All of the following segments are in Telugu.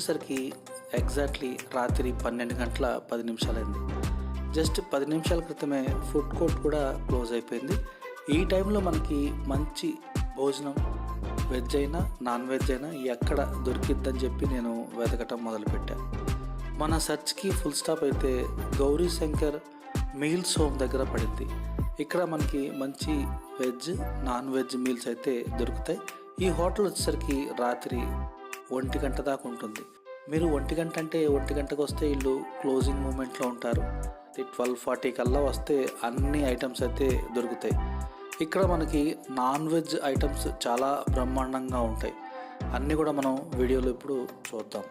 వచ్చేసరికి ఎగ్జాక్ట్లీ రాత్రి 12 గంటల 10 నిమిషాలైంది. జస్ట్ 10 నిమిషాల క్రితమే ఫుడ్ కోర్ట్ కూడా క్లోజ్ అయిపోయింది. ఈ టైంలో మనకి మంచి భోజనం వెజ్ అయినా నాన్ వెజ్ అయినా ఎక్కడ దొరికిద్దని చెప్పి నేను వెతకటం మొదలుపెట్టాను. మన సెర్చ్కి ఫుల్ స్టాప్ అయితే గౌరీ శంకర్ మీల్స్ హోమ్ దగ్గర పడింది. ఇక్కడ మనకి మంచి వెజ్ నాన్ వెజ్ మీల్స్ అయితే దొరుకుతాయి. ఈ హోటల్ వచ్చేసరికి రాత్రి 1 గంట దాకా ఉంటుంది. మీరు 1 గంట అంటే 1 గంటకు వస్తే వీళ్ళు క్లోజింగ్ మూమెంట్లో ఉంటారు. 12:40 కల్లా వస్తే అన్ని ఐటమ్స్ అయితే దొరుకుతాయి. ఇక్కడ మనకి నాన్ వెజ్ ఐటమ్స్ చాలా బ్రహ్మాండంగా ఉంటాయి. అన్నీ కూడా మనం వీడియోలో ఇప్పుడు చూద్దాం.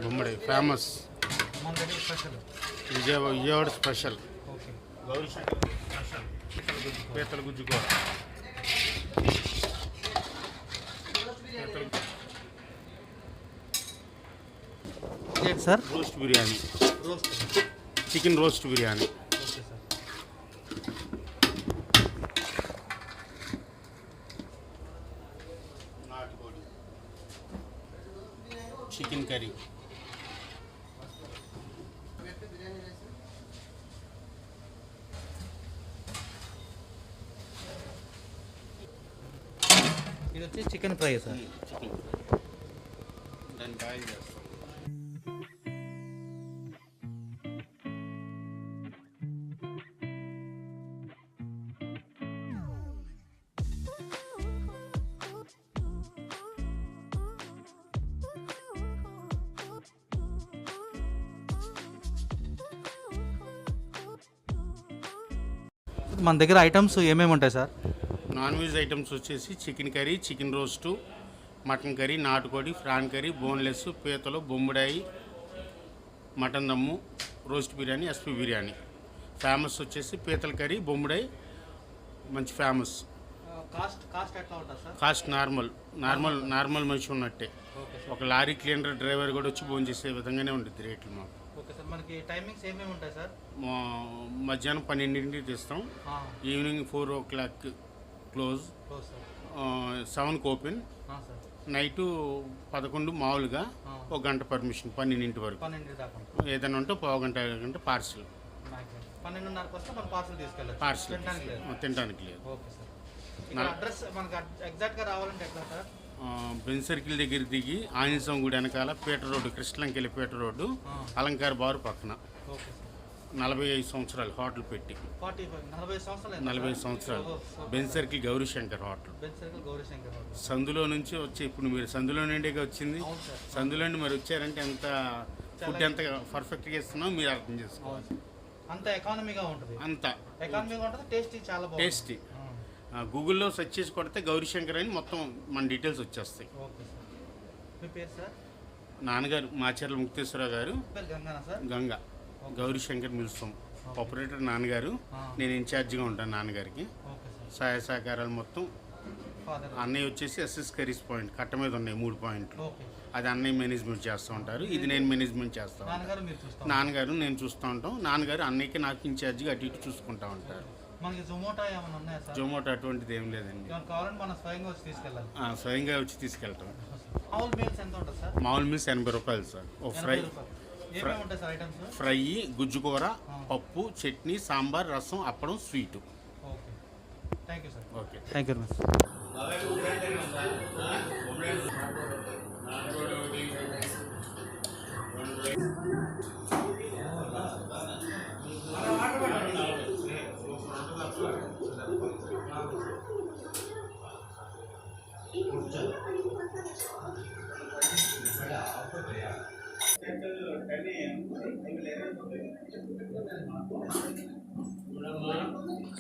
Gummadi famous, Vijayawada special, Gauri Shankar special, పీతల గుజ్జు కూర, sir roast biryani, chicken roast biryani, నాటుకోడి, చికెన్ కర్రీ, ఇది వచ్చి చికెన్ ఫ్రై సార్. చికెన్ దాన్ని బాయిల్ చేస్తాం. మన దగ్గర ఐటమ్స్ ఏమేమి ఉంటాయి సార్? నాన్ వెజ్ ఐటమ్స్ వచ్చేసి chicken curry, chicken roast, mutton curry, నాటుకోడి, ఫ్రాన్ కర్రీ, బోన్లెస్, పీతలు, బొమ్మిడాయి, mutton dum, roast biryani, SP biryani. Famous వచ్చేసి పీతల కర్రీ, బొమ్మిడాయి మంచి ఫేమస్. కాస్ట్ నార్మల్ మనిషి ఉన్నట్టే. ఒక లారీ క్లీనర్ డ్రైవర్ కూడా వచ్చి భోజనం చేసే విధంగానే ఉంటుంది రేట్లు మాకు. Okay sir. మనకి టైమింగ్స్ ఏమేమి ఉంటాయి సార్? మధ్యాహ్నం 12ంటికి తీస్తాం, ఈవినింగ్ 4 o'clock క్లోజ్, 7కి ఓపెన్, నైటు 11 మామూలుగా, 1 గంట పర్మిషన్ 12 వరకు. ఏదైనా ఉంటే పావు గంట పార్సిల్. 12:30కి వస్తే మనం పార్సిల్ తీసుకెళ్ళాలి. పార్సిల్ తినడానికి లేదు. Okay sir. అడ్రస్ మనకి ఎగ్జాక్ట్గా రావాలంటే ఎట్లా సార్? బెన్ సర్కిల్ దగ్గర దిగి ఆంజనేయ గుడి వెనకాల పీటర్ రోడ్డు, కృష్ణలంకెళ్ళి పీటర్ రోడ్డు, అలంకార బారు పక్కన. Okay sir. 45 సంవత్సరాలు హోటల్ పెట్టి. 40 సంవత్సరాలు. 40 సంవత్సరాలు. Ben circle Gauri Shankar hotel. Ben circle Gauri Shankar hotel. సందులో నుంచి వచ్చి ఇప్పుడు మీరు సందులో నుండే వచ్చింది. అవును సార్. సందులో నుండి మరి వచ్చారంటే ఎంత ఫుడ్ ఎంత పర్ఫెక్ట్గా ఇస్తున్నాం మీరు అర్థం చేసుకోవాలి. అంత ఎకానమీగా ఉంటుంది. అంత ఎకానమీగా ఉంటుంది. టేస్టీ, చాలా బాగుంటుంది. టేస్టీ. గూగుల్లో సెర్చ్ చేసి కొడితే గౌరీశంకర్ అని మొత్తం మన డీటెయిల్స్ వచ్చేస్తాయి. Okay sir. మీ పేరు సార్? నాన్నగారు మాచర్ల ముక్తేశ్వరరావు గారు. పేరు గంగానా సార్? గంగా. గౌరీశంకర్ మిల్సం ఆపరేటర్ నాన్నగారు. నేను ఇన్ఛార్జిగా ఉంటాను నాన్నగారికి. Okay sir. సహాయ సహకారాలు మొత్తం. ఫాదర్. అన్నయ్య వచ్చేసి ఎస్ఎస్ కరీస్ పాయింట్ కట్ట మీద ఉన్నాయి 3 పాయింట్లు. ఓకే. అది అన్నయ్య మేనేజ్మెంట్ చేస్తూ ఉంటారు, ఇది నేను మేనేజ్మెంట్ చేస్తాను. నాన్నగారు మీరు చూస్తారు? నాన్నగారు నేను చూస్తూ ఉంటాం. నాన్నగారు అన్నయ్యకి నాకు ఇన్ఛార్జిగా అటు ఇటు చూసుకుంటూ ఉంటారు. మనకి జొమాటో ఏమైనా ఉన్నాయా సార్? జొమాటో అటువంటిది ఏం లేదండి. ఏమైనా కావాలంటే మనం స్వయంగా వచ్చి తీసుకెళ్ళాలి. స్వయంగా వచ్చి తీసుకెళ్తాం. మామూలు మీల్స్ ఎంత ఉంటుంది సార్? మామూలు మీల్స్ 80 రూపాయలు సార్. ఓ ఫ్రై, ఏమేమి ఉంటాయి సార్ ఐటమ్స్? ఫ్రై, గుజ్జుకూర, పప్పు, chutney, sambar, rasam, appadam, sweet. Okay. Thank you sir. Okay, thank you sir.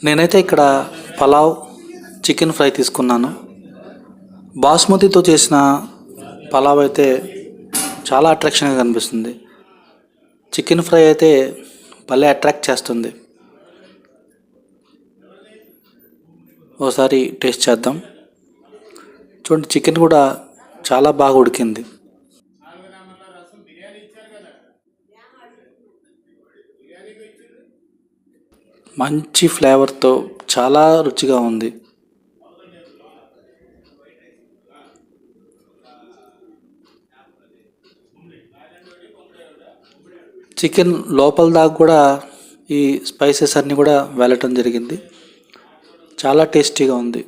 నేనైతే ఇక్కడ పలావ్, చికెన్ ఫ్రై తీసుకున్నాను. బాస్మతితో చేసిన పలావ్ అయితే చాలా అట్రాక్షన్గా కనిపిస్తుంది. చికెన్ ఫ్రై అయితే భలే అట్రాక్ట్ చేస్తుంది. ఓసారి టేస్ట్ చేద్దాం. చూడండి, చికెన్ కూడా చాలా బాగా ఉడికింది. మంచి ఫ్లేవర్తో చాలా రుచిగా ఉంది. చికెన్ లోపల దాకా కూడా ఈ స్పైసెస్ అన్నీ కూడా వెళ్ళటం జరిగింది. చాలా టేస్టీగా ఉంది.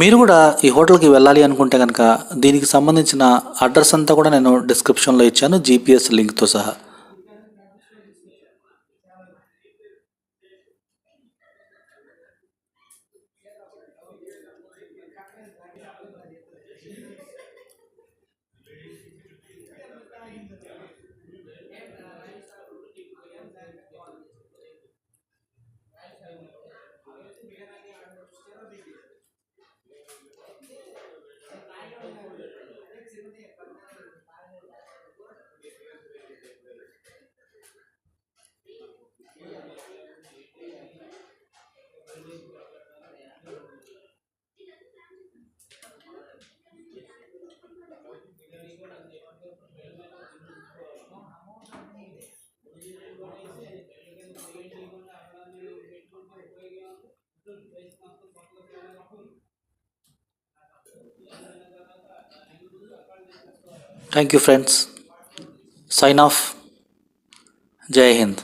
మీరు కూడా ఈ హోటల్కి వెళ్ళాలి అనుకుంటే కనుక దీనికి సంబంధించిన అడ్రస్ అంతా కూడా నేను డిస్క్రిప్షన్లో ఇచ్చాను, జీపీఎస్ లింక్తో సహా. Thank you friends. Sign off. జై హింద్.